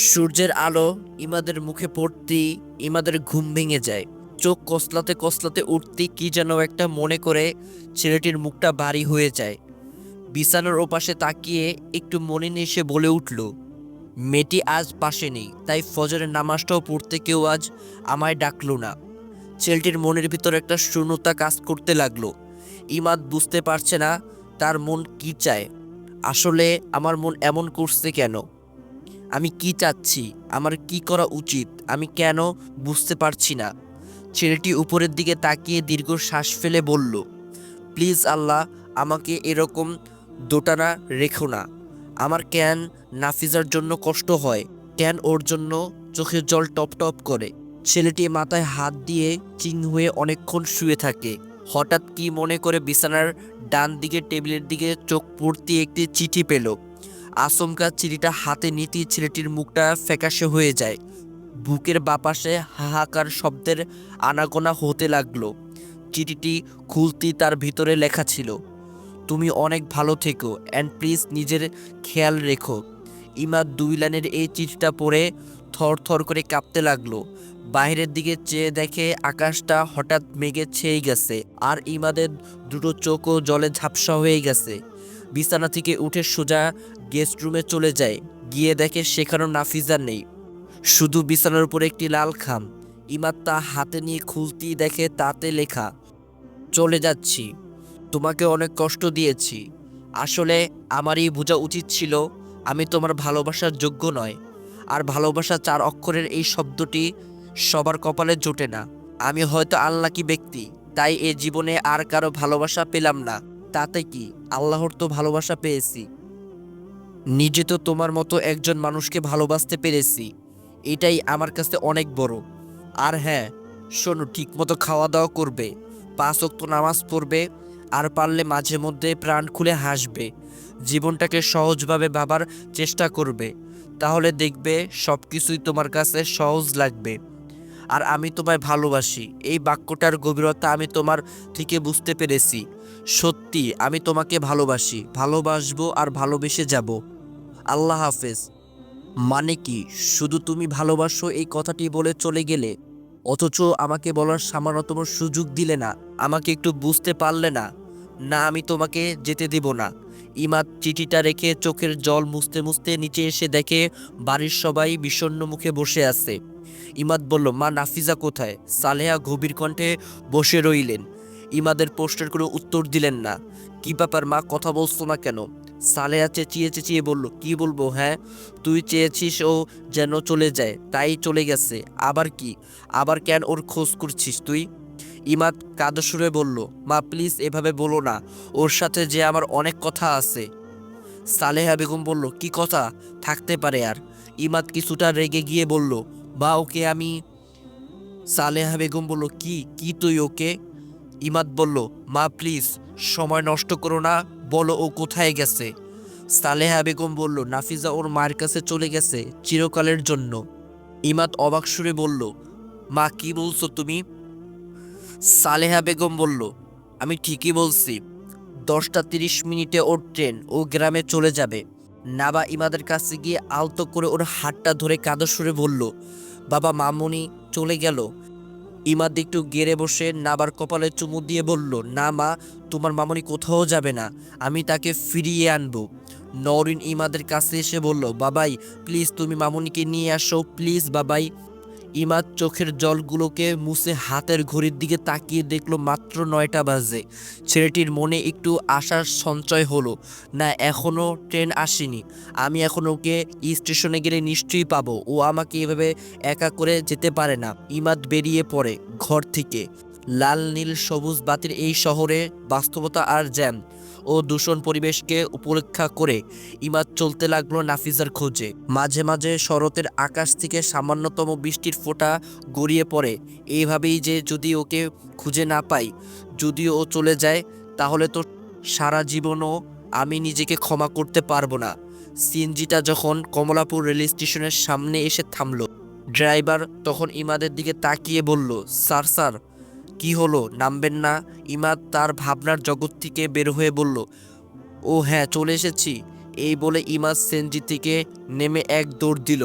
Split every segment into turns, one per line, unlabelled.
সূর্যের আলো ইমাদের মুখে পড়তেই ইমাদের ঘুম ভেঙে যায়। চোখ কসলাতে কসলাতে উঠতেই কি যেন একটা মনে করে ছেলেটির মুখটা ভারী হয়ে যায়। বিছানার ওপাশে তাকিয়ে একটু মনে নিয়ে সে বলে উঠল, মেয়েটি আজ পাশে নেই, তাই ফজরের নামাজটাও পড়তে কেউ আজ আমায় ডাকলো না। ছেলেটির মনের ভিতর একটা শূন্যতা কাজ করতে লাগলো। ইমাদ বুঝতে পারছে না তার মন কি চায়। আসলে আমার মন এমন করছে কেন? আমি কি চাচ্ছি? আমার কি করা উচিত? আমি কেন বুঝতে পারছি না। ছেলেটি উপরের দিকে তাকিয়ে দীর্ঘ শ্বাস ফেলে বলল, প্লিজ আল্লাহ, আমাকে এরকম দোটানা রেখো না। আমার কেন নাফিজার জন্য কষ্ট হয়, কেন ওর জন্য চোখের জল টপ টপ করে। ছেলেটি মাথায় হাত দিয়ে চিন হয়ে অনেকক্ষণ শুয়ে থাকে। হঠাৎ কি মনে করে বিছানার ডান দিকে টেবিলের দিকে চোখ পড়তে একটি চিঠি পেল। আচমকা চিঠিটা হাতে নিতেই ছেলেটির মুখটা ফ্যাকাশে হয়ে যায়। বুকের বাপাশে হাহাকার শব্দের আনাগোনা হতে লাগলো। চিঠিটি খুলতেই তার ভিতরে লেখা ছিল, তুমি অনেক ভালো থেকো অ্যান্ড প্লিজ নিজের খেয়াল রেখো। ইমাদ 2 লাইনের এই চিঠিটা পড়ে থর থর করে কাঁপতে লাগলো। বাইরের দিকে চেয়ে দেখে আকাশটা হঠাৎ মেঘে ছেয়ে গেছে, আর ইমাদের দুটো চোখও জলে ঝাপসা হয়ে গেছে। বিছানা থেকে উঠে সোজা গেস্ট রুমে চলে যায়। গিয়ে দেখে সেখানেও নাফিজা নেই, শুধু বিছানার উপরে একটি লাল খাম। ইমাদ তা হাতে নিয়ে খুলতেই দেখে তাতে লেখা, চলে যাচ্ছি, তোমাকে অনেক কষ্ট দিয়েছি। আসলে আমারই বোঝা উচিত ছিল আমি তোমার ভালোবাসার যোগ্য নয়। আর ভালোবাসা 4 অক্ষরের এই শব্দটি সবার কপালে জোটে না। আমি হয়তো আনলাকি ব্যক্তি, তাই এ জীবনে আর কারো ভালোবাসা পেলাম না। তাতে কি, আল্লাহর তো ভালোবাসা পেয়েছি। নিজে তো তোমার মতো একজন মানুষকে ভালোবাসতে পেরেছি, এটাই আমার কাছে অনেক বড়। আর হ্যাঁ, শোনো, ঠিকমতো খাওয়া দাওয়া করবে, 5 ওয়াক্ত নামাজ পড়বে, আর পারলে মাঝে মধ্যে প্রাণ খুলে হাসবে। জীবনটাকে সহজভাবে ভাবার চেষ্টা করবে, তাহলে দেখবে সব কিছুই তোমার কাছে সহজ লাগবে। আর আমি তোমায় ভালোবাসি, এই বাক্যটার গভীরতা আমি তোমার থেকে বুঝতে পেরেছি। সত্যি আমি তোমাকে ভালোবাসি, ভালোবাসবো আর ভালোবেসে যাব। আল্লাহ হাফেজ। মানে কি, শুধু তুমি ভালোবাসো এই কথাটি বলে চলে গেলে, অথচ আমাকে বলার সামান্যতম সুযোগ দিলে না, আমাকে একটু বুঝতে পারলে না। না, আমি তোমাকে যেতে দিব না। ইমাদ চিঠিটা রেখে চোখের জল মুছতে মুছতে নিচে এসে দেখে বাড়ির সবাই বিষণ্ণ মুখে বসে আছে। ইমাদ বলল, মা নাফিজা কোথায়? সালেহা গভীর কণ্ঠে বসে রইলেন। ইমাদের প্রশ্নের কোনো উত্তর দিলেন না। কি ব্যাপার মা, কথা বলছো না কেন? সালেহা চেঁচিয়ে চেঁচিয়ে বলল, কি বলবো? হ্যাঁ, তুই চেয়েছিস ও যেন চলে যায়, তাই চলে গেছে। আবার কি? আবার কেন ওর খোঁজ করছিস তুই? ইমাদ কাঁদো সুরে বলল, মা প্লিজ এভাবে বলো না, ওর সাথে যে আমার অনেক কথা আছে। সালেহা বেগম বলল, কি কথা থাকতে পারে আর? ইমাদ কিছুটা রেগে গিয়ে বলল, বা ওকে আমি। সালেহা বেগম বলল, কি কি তুই ওকে? ইমাদ বলল, মা প্লিজ সময় নষ্ট করো না, বলো ও কোথায় গেছে। সালেহা বেগম বলল, নাফিজা ওর মায়ের কাছে চলে গেছে চিরকালের জন্য। ইমাদ অবাক সুরে বলল, মা কি বলছো তুমি? সালেহা বেগম বলল, আমি ঠিকই বলছি, 10টা 30 মিনিটে ওর ট্রেন, ও গ্রামে চলে যাবে। নাবা ইমাদের কাছে গিয়ে আলতো করে ওর হাতটা ধরে কাঁদো সুরে বলল, বাবা, মামুনি চলে গেল। ইমাদ একটু গেড়ে বসে নাবার কপালে চুমু দিয়ে বলল, না মা, তোমার মামুনি কোথাও যাবে না, আমি তাকে ফিরিয়ে আনবো। নওরিন ইমাদের কাছে এসে বলল, বাবাই প্লিজ তুমি মামুনিকে নিয়ে আসো, প্লিজ বাবাই। ইমাদ চোখের জলগুলোকে মুছে হাতের ঘড়ির দিকে তাকিয়ে দেখলো মাত্র 9টা বাজে। ছেলেটির মনে একটু আশার সঞ্চয় হলো, না এখনও ট্রেন আসেনি, আমি এখন ওকে স্টেশনে গেলে নিশ্চয়ই পাবো, ও আমাকে এভাবে একা করে যেতে পারে না। ইমাদ বেরিয়ে পড়ে ঘর থেকে। লাল নীল সবুজ বাতির এই শহরে বাস্তবতা আর জ্যাম ও দূষণ পরিবেশকে উপেক্ষা করে ইমাদ চলতে লাগলো নাফিজার খোঁজে। মাঝে মাঝে শরতের আকাশ থেকে সামান্যতম বৃষ্টির ফোঁটা গড়িয়ে পড়ে, এইভাবেই যে যদি ওকে খুঁজে না পাই, যদিও ও চলে যায়, তাহলে তো সারা জীবনও আমি নিজেকে ক্ষমা করতে পারবো না। সিএনজিটা যখন কমলাপুর রেল স্টেশনের সামনে এসে থামলো, ড্রাইভার তখন ইমাদের দিকে তাকিয়ে বলল, স্যার স্যার, কি হলো, নামবেন না? ইমাদ তার ভাবনার জগৎ থেকে বের হয়ে বলল, ও হ্যাঁ, চলে এসেছি। এই বলে ইমাদ সেনজি থেকে নেমে এক দৌড় দিল।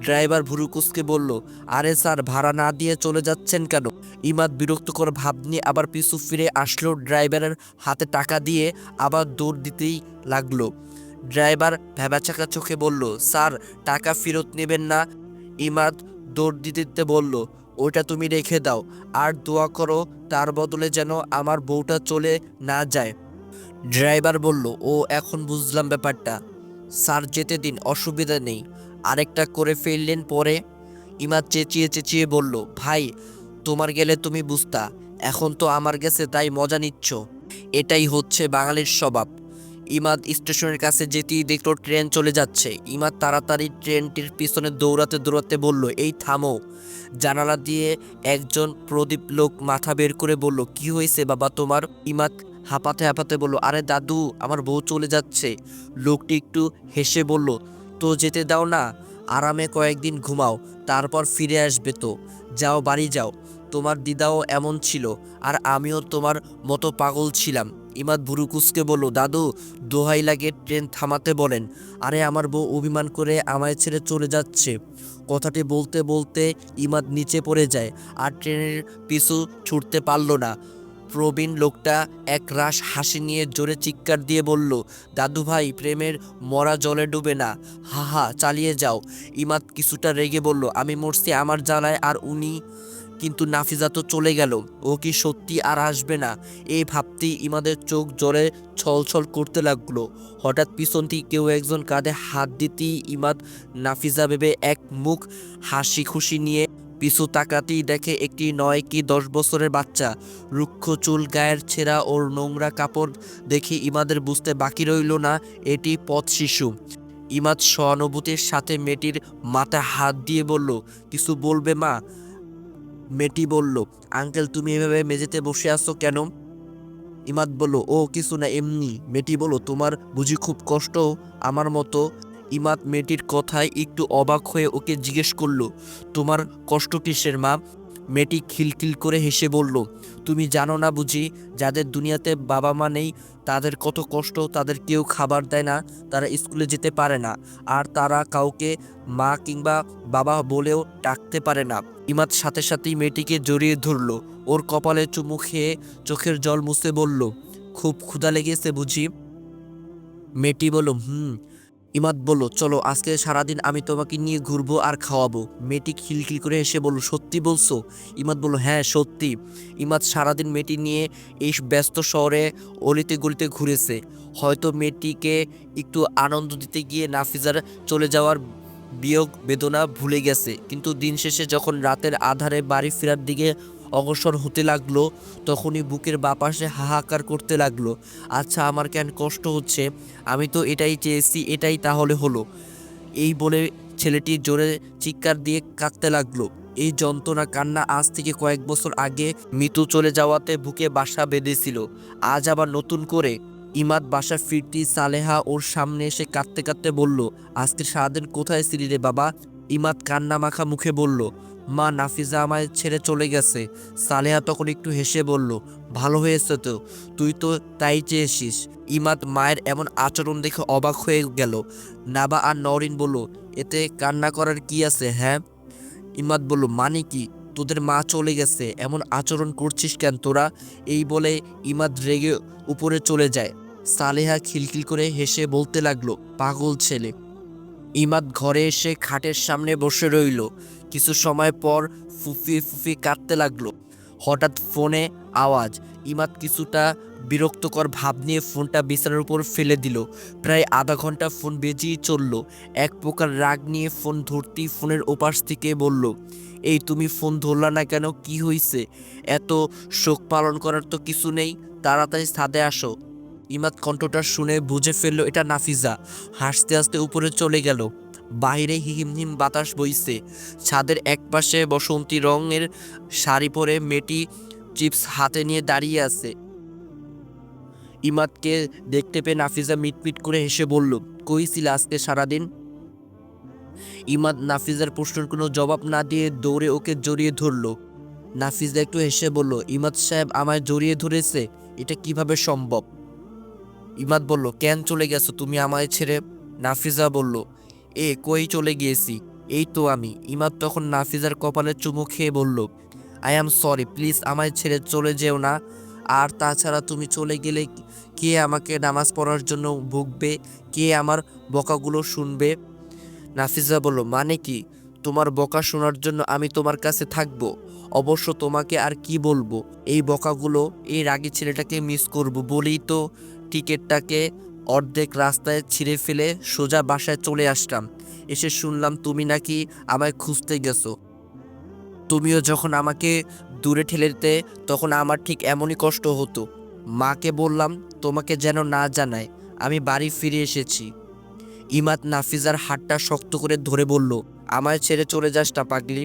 ড্রাইভার ভুরুকুসকে বলল, আরে স্যার, ভাড়া না দিয়ে চলে যাচ্ছেন কেন? ইমাদ বিরক্তকর ভাব নিয়ে আবার পিছু ফিরে আসলো। ড্রাইভারের হাতে টাকা দিয়ে আবার দৌড় দিতেই লাগলো। ড্রাইভার ভ্যাবাচাকা চোখে বলল, স্যার, টাকা ফেরত নেবেন না? ইমাদ দৌড় দিতে দিতে বলল, ওইটা তুমি রেখে দাও, আর দোয়া করো তার বদলে যেন আমার বউটা চলে না যায়। ড্রাইভার বলল, ও এখন বুঝলাম ব্যাপারটা। স্যার, যেতে দিন, অসুবিধা নেই। আরেকটা করে ফেললেন পরে। ইমাদ চেঁচিয়ে চেঁচিয়ে বলল, ভাই, তোমার গেলে তুমি বুঝতা, এখন তো আমার গেছে তাই মজা নিচ্ছ। এটাই হচ্ছে বাঙালির স্বভাব। ইমাদ স্টেশনের কাছে যেতেই দেখলো ট্রেন চলে যাচ্ছে। ইমাদ তাড়াতাড়ি ট্রেনটির পিছনে দৌড়াতে দৌড়াতে বলল, এই থামো। জানালা দিয়ে একজন প্রদীপ লোক মাথা বের করে বলল, কি হয়েছে বাবা তোমার? ইমাদ হাঁপাতে হাঁপাতে বলল, আরে দাদু, আমার বউ চলে যাচ্ছে। লোকটি একটু হেসে বলল, তো যেতে দাও না, আরামে কয়েকদিন ঘুমাও, তারপর ফিরে আসবে তো। যাও, বাড়ি যাও। তোমার দিদাও এমন ছিল, আর আমিও তোমার মতো পাগল ছিলাম। ইমাদ ভুরুকুসকে বলল, দাদু, দোহাই লাগে ট্রেন থামাতে বলেন। আরে আমার বউ অভিমান করে আমায় ছেড়ে চলে যাচ্ছে। কথাটি বলতে বলতে ইমাদ নিচে পড়ে যায়, আর ট্রেনের পিছু ছুটতে পারল না। প্রবীণ লোকটা এক রাশ হাসি নিয়ে জোরে চিৎকার দিয়ে বলল, দাদু ভাই, প্রেমের মরা জলে ডুবে না, হা হা, চালিয়ে যাও। ইমাদ কিছুটা রেগে বলল, আমি মরছি আমার জ্বালায়, আর উনি? কিন্তু নাফিজা তো চলে গেল, ও কি সত্যি আর আসবে না? এই ভাবতেই ইমাদের চোখ জোরে ছলছল করতে লাগলো। হঠাৎ পিছন থেকে কেউ একজন কাঁধে হাত দিতেই ইমাদ নাফিজা ভেবে এক মুখ হাসি খুশি নিয়ে পিছু তাকাতেই দেখে একটি 9 কি 10 বছরের বাচ্চা। রুক্ষ চুল, গায়ের ছেঁড়া ওর নোংরা কাপড় দেখে ইমাদের বুঝতে বাকি রইল না এটি পথ শিশু। ইমাদ সহানুভূতির সাথে মেয়েটির মাথায় হাত দিয়ে বলল, কিছু বলবে মা? মেয়েটি বলল, আঙ্কেল, তুমি এভাবে মেঝেতে বসে আছো কেন? ইমাদ বলল, ও কিছু না, এমনি। মেয়েটি বলল, তোমার বুঝি খুব কষ্ট আমার মতো? ইমাদ মেয়েটির কথায় একটু অবাক হয়ে ওকে জিজ্ঞেস করলো, তোমার কষ্ট কিসের মা? মেয়েটি খিলখিল করে হেসে বলল, তুমি জানো না বুঝি, যাদের দুনিয়াতে বাবা মা নেই তাদের কত কষ্ট। তাদের কেউ খাবার দেয় না, তারা স্কুলে যেতে পারে না, আর তারা কাউকে মা কিংবা বাবা বলেও ডাকতে পারে না। ইমাদ সাথে সাথেই মেয়েটিকে জড়িয়ে ধরলো, ওর কপালে চুমু খেয়ে চোখের জল মুছে বলল, খুব ক্ষুধা লেগেছে বুঝি? মেয়েটি বলল, হুম। ইমাদ বলল, চলো, আজকে সারাদিন আমি তোমাকে নিয়ে ঘুরবো আর খাওয়াবো। মেয়েটি খিলখিল করে এসে বলল, সত্যি বলছো? ইমাদ বলল, হ্যাঁ, সত্যি। ইমাদ সারাদিন মেয়েটি নিয়ে এই ব্যস্ত শহরে অলিতে গলিতে ঘুরেছে। হয়তো মেয়েটিকে একটু আনন্দ দিতে গিয়ে নাফিজার চলে যাওয়ার বিয়োগ বেদনা ভুলে গেছে। কিন্তু দিন শেষে যখন রাতের আধারে বাড়ি ফেরার দিকে অগ্রসর হতে লাগলো, তখনই বুকের বাপাশে হাহাকার করতে লাগলো, আচ্ছা, আমার কেন কষ্ট হচ্ছে? আমি তো এটাই চেয়েছি, এটাই তাহলে হলো। এই বলে ছেলেটি জোরে চিৎকার দিয়ে কাঁদতে লাগলো। এই যন্ত্রণা কান্না আজ থেকে কয়েক বছর আগে মিতু চলে যাওয়াতে বুকে বাসা বেঁধেছিল, আজ আবার নতুন করে। ইমাদ বাসা ফিরতি সালেহা ওর সামনে এসে কাঁদতে কাঁদতে বলল, আজকে সারাদিন কোথায় ছিলি রে বাবা? ইমাদ কান্না মাখা মুখে বলল, মা, নাফিজা আমায় ছেড়ে চলে গেছে। সালেহা তখন একটু হেসে বলল, ভালো হয়েছে তো, তুই তো তাই চেয়েছিস। ইমাদ মায়ের এমন আচরণ দেখে অবাক হয়ে গেল। নাবা আর নওরিন বলল, এতে কান্না করার কি আছে? হ্যাঁ। ইমাদ বলল, মানে কি? তোদের মা চলে গেছে, এমন আচরণ করছিস কেন তোরা? এই বলে ইমাদ রেগে উপরে চলে যায়। সালেহা খিলখিল করে হেসে বলতে লাগলো, পাগল ছেলে। ইমাদ ঘরে এসে খাটের সামনে বসে রইল। কিছু সময় পর ফুফি ফুফি কাঁদতে লাগলো। হঠাৎ ফোনে আওয়াজ। ইমাদ কিছুটা বিরক্তকর ভাব নিয়ে ফোনটা বিছানার উপর ফেলে দিল। প্রায় আধা ঘন্টা ফোন বেজেই চলল। এক প্রকার রাগ নিয়ে ফোন ধরতেই ফোনের ওপাশ থেকে বলল, এই তুমি ফোন ধরলা না কেন? কি হয়েছে? এত শোক পালন করার তো কিছু নেই, তাড়াতাড়ি ছাদে আসো। ইমাদ কণ্ঠটা শুনে বুঝে ফেলল এটা নাফিজা। হাসতে হাসতে উপরে চলে গেল। বাইরে হিমহিম বাতাস বইছে। ছাদের একপাশে বসন্তী রঙের শাড়ি পরে মেয়েটি চিপস হাতে নিয়ে দাঁড়িয়ে আছে। ইমাদকে দেখতে পেয়ে নাফিজা মিটমিট করে হেসে বলল, কই ছিল আজকে সারাদিন? ইমাদ নাফিজার প্রশ্নের কোনো জবাব না দিয়ে দৌড়ে ওকে জড়িয়ে ধরল। নাফিজা একটু হেসে বলল, ইমাদ সাহেব আমায় জড়িয়ে ধরেছে, এটা কিভাবে সম্ভব? ইমাদ বলল, কেন চলে গেছো তুমি আমায় ছেড়ে? নাফিজা বলল, এ কই চলে গিয়েছি? এই তো আমি। ইমাদ তখন নাফিজার কপালে চুমু খেয়ে বলল, আই অ্যাম সরি, প্লিজ আমায় ছেড়ে চলে যেও না। আর তাছাড়া তুমি চলে গেলে কে আমাকে নামাজ পড়ার জন্য ভুগবে, কে আমার বকাগুলো শুনবে? নাফিজা বলল, মানে কি? তোমার বকা শোনার জন্য আমি তোমার কাছে থাকবো? অবশ্য তোমাকে আর কি বলবো, এই বকাগুলো, এই রাগী ছেলেটাকে মিস করব বলেই তো টিকিটটাকে অর্ধেক রাস্তায় ছিঁড়ে ফেলে সোজা বাসায় চলে আসলাম। এসে শুনলাম তুমি নাকি আমায় খুঁজতে গেছো। তুমিও যখন আমাকে দূরে ঠেলে দিতে তখন আমার ঠিক এমনই কষ্ট হতো। মাকে বললাম তোমাকে যেন না জানায় আমি বাড়ি ফিরে এসেছি। ইমাদ নাফিজার হাতটা শক্ত করে ধরে বলল, আমায় ছেড়ে চলে যাস না পাগলি।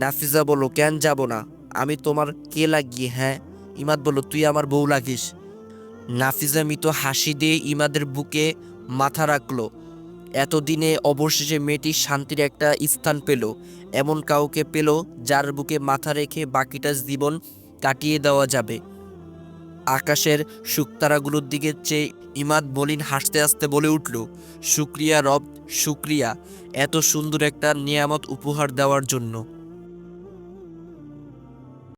নাফিজা বলল, কেন যাব না? আমি তোমার কে লাগি? হ্যাঁ? ইমাদ বলল, তুই আমার বউ লাগিস। নাফিজা মৃত হাসি দিয়ে ইমাদের বুকে মাথা রাখলো। এতদিনে অবশেষে মেয়েটি শান্তির একটা স্থান পেল, এমন কাউকে পেল যার বুকে মাথা রেখে বাকিটা জীবন কাটিয়ে দেওয়া যাবে। আকাশের শুকতারাগুলোর দিকে চেয়ে ইমাদ মলিন হাসতে হাসতে বলে উঠল, শুক্রিয়া রব, শুক্রিয়া এত সুন্দর একটা নিয়ামত উপহার দেওয়ার জন্য।